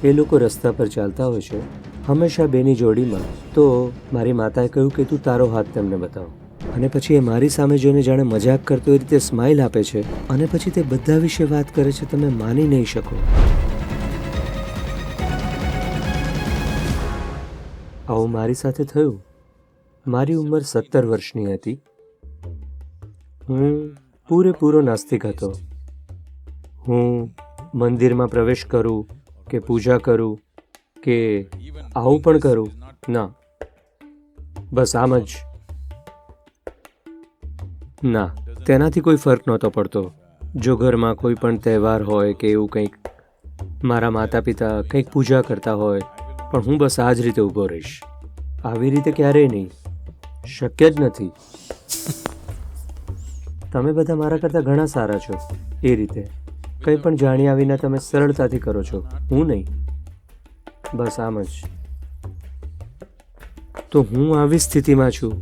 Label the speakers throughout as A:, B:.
A: એ લોકો રસ્તા પર ચાલતા હોય છે, હંમેશા બેની જોડીમાં. તો મારી માતાએ કહ્યું કે તું તારો હાથ તેમને બતાવ. અને પછી એ મારી સામે જોઈને જાણે મજાક કરતો એ રીતે સ્માઇલ આપે છે અને પછી તે બધા વિશે વાત કરે છે. તમે માની નહીં શકો. આવું મારી સાથે થયું. મારી ઉંમર 17 વર્ષની હતી. હું પૂરેપૂરો નાસ્તિક હતો. હું મંદિરમાં પ્રવેશ કરું કે પૂજા કરું કે આવું પણ કરું, ના, બસ આમ જ ના. તેનાથી કોઈ ફરક નહોતો પડતો. જો ઘરમાં કોઈ પણ તહેવાર હોય કે એવું કંઈક, મારા માતા પિતા કંઈક પૂજા કરતા હોય, પણ હું બસ આ જ રીતે ઊભો રહીશ. આવી રીતે ક્યારેય નહીં, શક્ય જ નથી. તમે બધા મારા કરતાં ઘણા સારા છો. એ રીતે કંઈ પણ જાણ્યા વિના તમે સરળતાથી કરો છો, હું નહીં. બસ આમ જ. તો હું આવી સ્થિતિમાં છું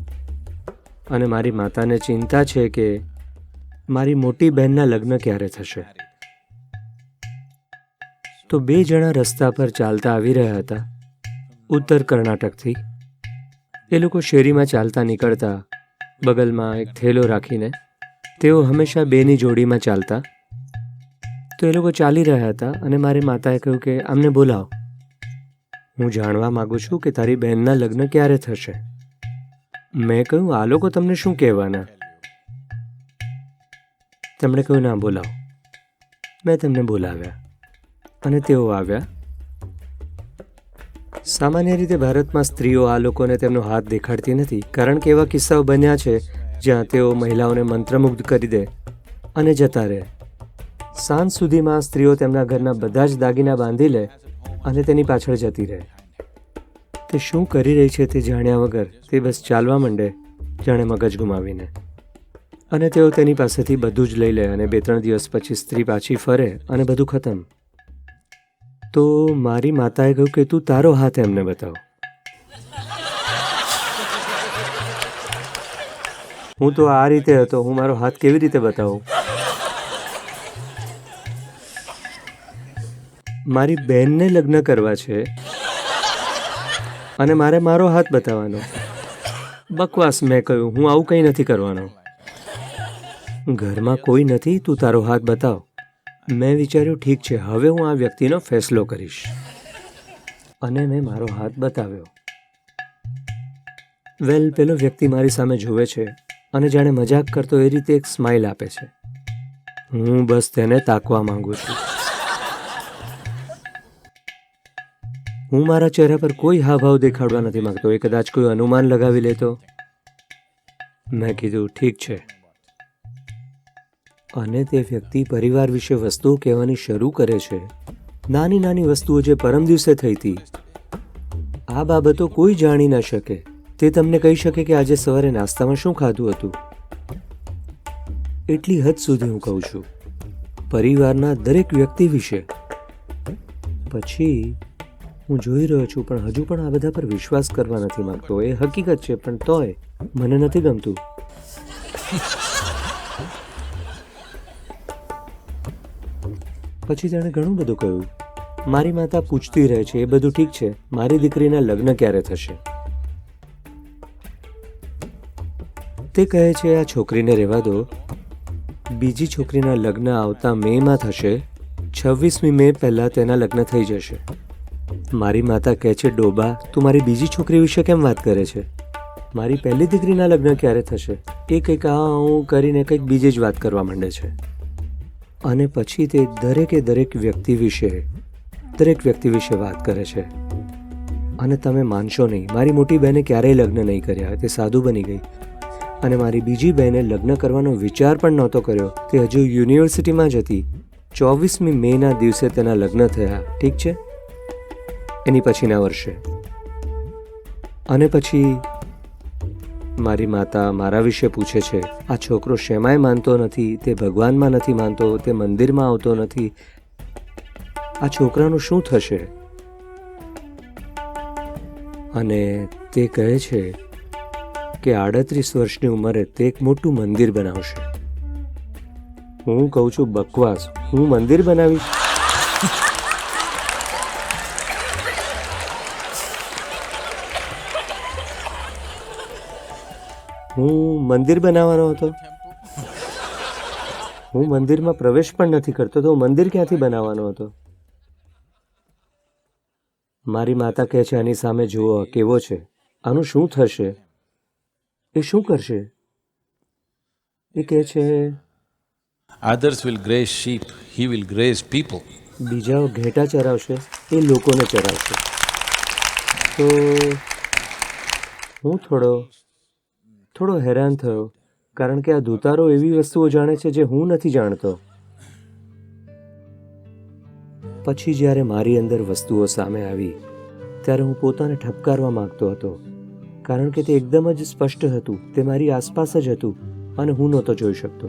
A: અને મારી માતાને ચિંતા છે કે મારી મોટી બહેનના લગ્ન ક્યારે થશે. તો 2 જણા રસ્તા પર ચાલતા આવી રહ્યા હતા, ઉત્તર કર્ણાટકથી. એ લોકો શેરીમાં ચાલતા નીકળતા, બગલમાં એક થેલો રાખીને. તેઓ હંમેશા 2ની જોડીમાં ચાલતા. તો એ લોકો ચાલી રહ્યા હતા અને મારી માતાએ કહ્યું કે આમને બોલાવો. હું જાણવા માગું છું કે તારી બહેનના લગ્ન ક્યારે થશે. મેં કહ્યું આ લોકો તમને શું કહેવાના. તેમણે કહ્યું ના, બોલાવો. મેં તેમને બોલાવ્યા અને તેઓ આવ્યા. સામાન્ય રીતે ભારતમાં સ્ત્રીઓ આ લોકોને તેમનો હાથ દેખાડતી નથી, કારણ કે એવા કિસ્સાઓ બન્યા છે જ્યાં તેઓ મહિલાઓને મંત્રમુગ્ધ કરી દે અને જતા રહે. સાંજ સુધીમાં સ્ત્રીઓ તેમના ઘરના બધા જ દાગીના બાંધી લે અને તેની પાછળ જતી રહે. તે શું કરી રહી છે તે જાણ્યા વગર તે બસ ચાલવા માંડે, જાણે મગજ ગુમાવીને. અને તેઓ તેની પાસેથી બધું જ લઈ લે અને 2-3 દિવસ પછી સ્ત્રી પાછી ફરે અને બધું ખતમ. તો મારી માતાએ કહ્યું કે તું તારો હાથ એમને બતાવ. હું તો આ રીતે હતો, હું મારો હાથ કેવી રીતે બતાવું? મારી બહેનને લગ્ન કરવા છે અને મારે મારો હાથ બતાવવાનો. બકવાસ, મેં કહ્યું, હું આવું કંઈ નથી કરવાનો. ઘરમાં કોઈ નથી, તું તારો હાથ બતાવ. મેં વિચાર્યું ઠીક છે, હવે હું આ વ્યક્તિનો ફેસલો કરીશ. અને મેં મારો હાથ બતાવ્યો. વેલ, પેલો વ્યક્તિ મારી સામે જુએ છે અને જાણે મજાક કરતો એ રીતે એક સ્માઇલ આપે છે. હું બસ તેને તાકવા માંગુ છું. હું મારા ચહેરા પર કોઈ હાવભાવ દેખાડવા નથી માંગતો. એ કદાચ કોઈ અનુમાન લગાવી લેતો. મેં કીધું ઠીક છે. અને તે વ્યક્તિ પરિવાર વિશે વસ્તુઓ કહેવાની શરૂ કરે છે. નાની નાની વસ્તુઓ જે પરમ દિવસે થઈ હતી. આ બાબતો કોઈ જાણી ન શકે. તે તમને કહી શકે કે આજે સવારે નાસ્તામાં શું ખાધું હતું. એટલી હદ સુધી હું કહું છું, પરિવારના દરેક વ્યક્તિ વિશે. પછી હું જોઈ રહ્યો છું, પણ હજુ પણ આ બધા પર વિશ્વાસ કરવા નથી માંગતો. એ હકીકત છે, પણ તોય મને નથી ગમતું. પછી તેણે ઘણું બધું કહ્યું. મારી માતા પૂછતી રહે છે, એ બધું ઠીક છે, મારી દીકરીના લગ્ન ક્યારે થશે? તે કહે છે આ છોકરીને રહેવા દો. બીજી છોકરીના લગ્ન આવતા મેમાં થશે. 26મી મે પહેલાં તેના લગ્ન થઈ જશે. મારી માતા કહે છે ડોબા, તું મારી બીજી છોકરી વિશે કેમ વાત કરે છે? મારી પહેલી દીકરીના લગ્ન ક્યારે થશે? એ કંઈક હું કરીને કંઈક બીજી જ વાત કરવા માંડે છે. અને પછી તે દરેક વ્યક્તિ વિશે વાત કરે છે. અને તમે માનશો નહીં, મારી મોટી બહેને ક્યારેય લગ્ન નહીં કર્યા. તે સાધુ બની ગઈ. અને મારી બીજી બહેને લગ્ન કરવાનો વિચાર પણ નહોતો કર્યો. તે હજુ યુનિવર્સિટીમાં જ હતી. 24મી મેના દિવસે તેના લગ્ન થયા. ઠીક છે, એની પછીના વર્ષે. અને પછી મારી માતા મારા વિશે પૂછે છે, આ છોકરો શેમાંય માનતો નથી, તે ભગવાનમાં નથી માનતો, તે મંદિરમાં આવતો નથી, આ છોકરાનું શું થશે? અને તે કહે છે કે 38 વર્ષની ઉંમરે તે એક મોટું મંદિર બનાવશે. હું કહું છું બકવાસ, હું મંદિર બનાવીશ? હું મંદિર બનાવવાનો હતો. હું મંદિરમાં પ્રવેશ પણ નથી કરતો, તો મંદિર ક્યાંથી બનાવવાનો હતો? મારી માતા કહે છે આની સામે જુઓ કેવો છે, આનું શું થશે, એ શું કરશે? એ કહે છે
B: Others will graze sheep, he will graze people.
A: બીજાઓ ઘેટા ચરાવશે, એ લોકોને ચરાવશે. તો હું થોડો હેરાન થયો, કારણ કે આ દૂતારો એવી વસ્તુઓ જાણે છે જે હું નથી જાણતો. પછી જ્યારે મારી અંદર વસ્તુઓ સામે આવી ત્યારે હું પોતાને ઠપકારવા માંગતો હતો, કારણ કે તે એકદમ જ સ્પષ્ટ હતું, તે મારી આસપાસ જ હતું અને હું નહોતો જોઈ શકતો.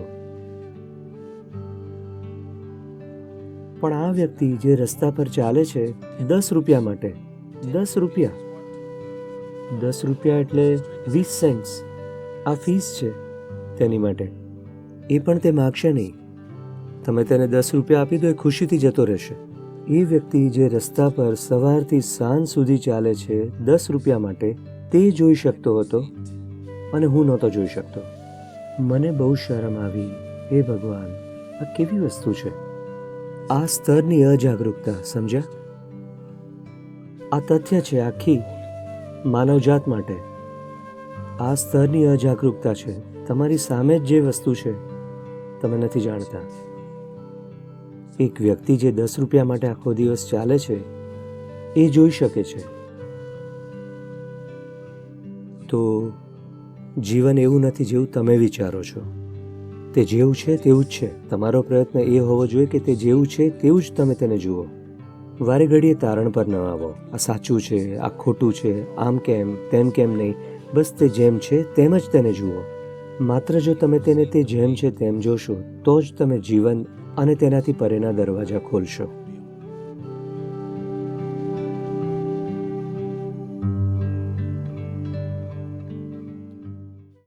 A: પણ આ વ્યક્તિ જે રસ્તા પર ચાલે છે 10 રૂપિયા માટે, 10 રૂપિયા એટલે 20 સેન્ટ્સ, આ ફીસ છે તેની માટે. એ પણ તે માગશે નહીં. તમે તેને 10 રૂપિયા આપી દો, એ ખુશીથી જતો રહેશે. એ વ્યક્તિ જે રસ્તા પર સવારથી સાંજ સુધી ચાલે છે 10 રૂપિયા માટે, તે જોઈ શકતો હતો અને હું નહોતો જોઈ શકતો. મને બહુ શરમ આવી. હે ભગવાન, આ કેવી વસ્તુ છે? આ સ્તરની અજાગૃતતા, સમજ્યા? આ તથ્ય છે આખી માનવજાત માટે. આ સ્તરની અજાગૃતતા છે. તમારી સામે જ જે વસ્તુ છે તમે નથી જાણતા. એક વ્યક્તિ જે 10 રૂપિયા માટે આખો દિવસ ચાલે છે એ જોઈ શકે છે. તો જીવન એવું નથી જેવું તમે વિચારો છો. તે જેવું છે તેવું જ છે. તમારો પ્રયત્ન એ હોવો જોઈએ કે તે જેવું છે તેવું જ તમે તેને જુઓ. વારે ઘડીએ તારણ પર ન આવો, આ સાચું છે, આ ખોટું છે, આમ કેમ તેમ કેમ નહીં. બસ તે જેમ છે તેમ જ તેને જુઓ. માત્ર જો તમે તેને તે જેમ છે તેમ જોશો તો જ તમે જીવન અને તેનાથી પરેના દરવાજા ખોલશો.